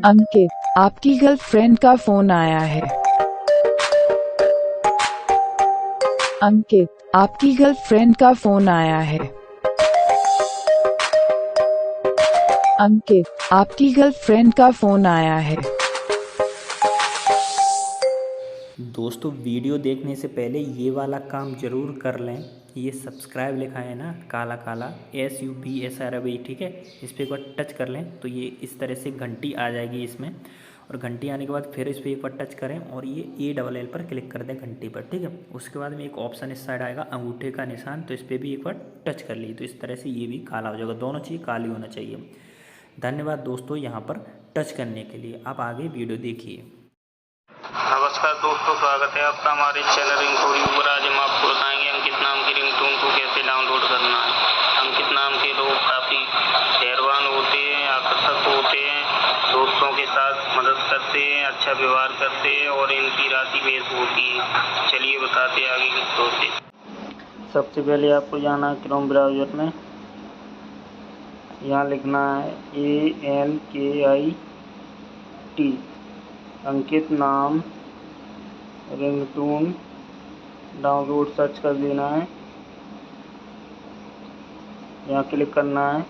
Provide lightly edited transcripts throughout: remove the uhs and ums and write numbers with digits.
अंकित, आपकी गर्लफ्रेंड का फोन आया है। अंकित, आपकी गर्लफ्रेंड का फोन आया है। अंकित, आपकी गर्लफ्रेंड का फोन आया है। दोस्तों, वीडियो देखने से पहले ये वाला काम ज़रूर कर लें। ये सब्सक्राइब लिखा है ना, काला काला SUBSRAB, ठीक है। इस पर एक बार टच कर लें तो ये इस तरह से घंटी आ जाएगी इसमें, और घंटी आने के बाद फिर इस पर एक बार टच करें और ये ALL पर क्लिक कर दें घंटी पर, ठीक है। उसके बाद में एक ऑप्शन इस साइड आएगा अंगूठे का निशान, तो इस पर भी एक बार टच कर लीजिए तो इस तरह से ये भी काला हो जाएगा। दोनों चीज़ काली होना चाहिए। धन्यवाद दोस्तों यहाँ पर टच करने के लिए। आप आगे वीडियो देखिए। नमस्कार दोस्तों, स्वागत है आपका हमारे चैनल रिंगटोन यूबर। आज हम आपको बताएंगे अंकित नाम की रिंगटोन को कैसे डाउनलोड करना है। अंकित नाम के लोग काफ़ी धैर्यवान होते हैं, आकर्षक होते हैं, दोस्तों के साथ मदद करते हैं, अच्छा व्यवहार करते हैं और इनकी राशि मेष होती है। चलिए बताते हैं आगे किस होते। सबसे पहले आपको जाना है क्रोम ब्राउजर में। यहाँ लिखना है ANKIT, अंकित नाम रिंगटोन डाउनलोड सर्च कर देना है। यहाँ क्लिक करना है।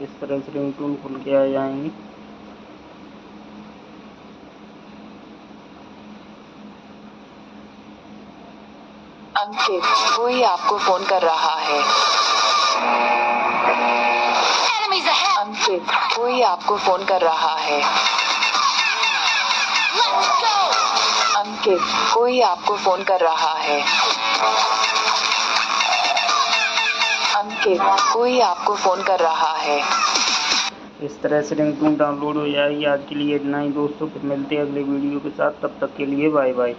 इस तरह से रिंगटोन खुल के आ जाएंगी। अंकित, कोई आपको फोन कर रहा है। अंकित, कोई आपको फोन कर रहा है। अंकित, कोई आपको फोन कर रहा है। अंकित, कोई आपको फोन कर रहा है। इस तरह से रिंगटोन डाउनलोड हो जाएगी। आज के लिए इतना ही दोस्तों, फिर मिलते हैं अगले वीडियो के साथ। तब तक के लिए बाय बाय।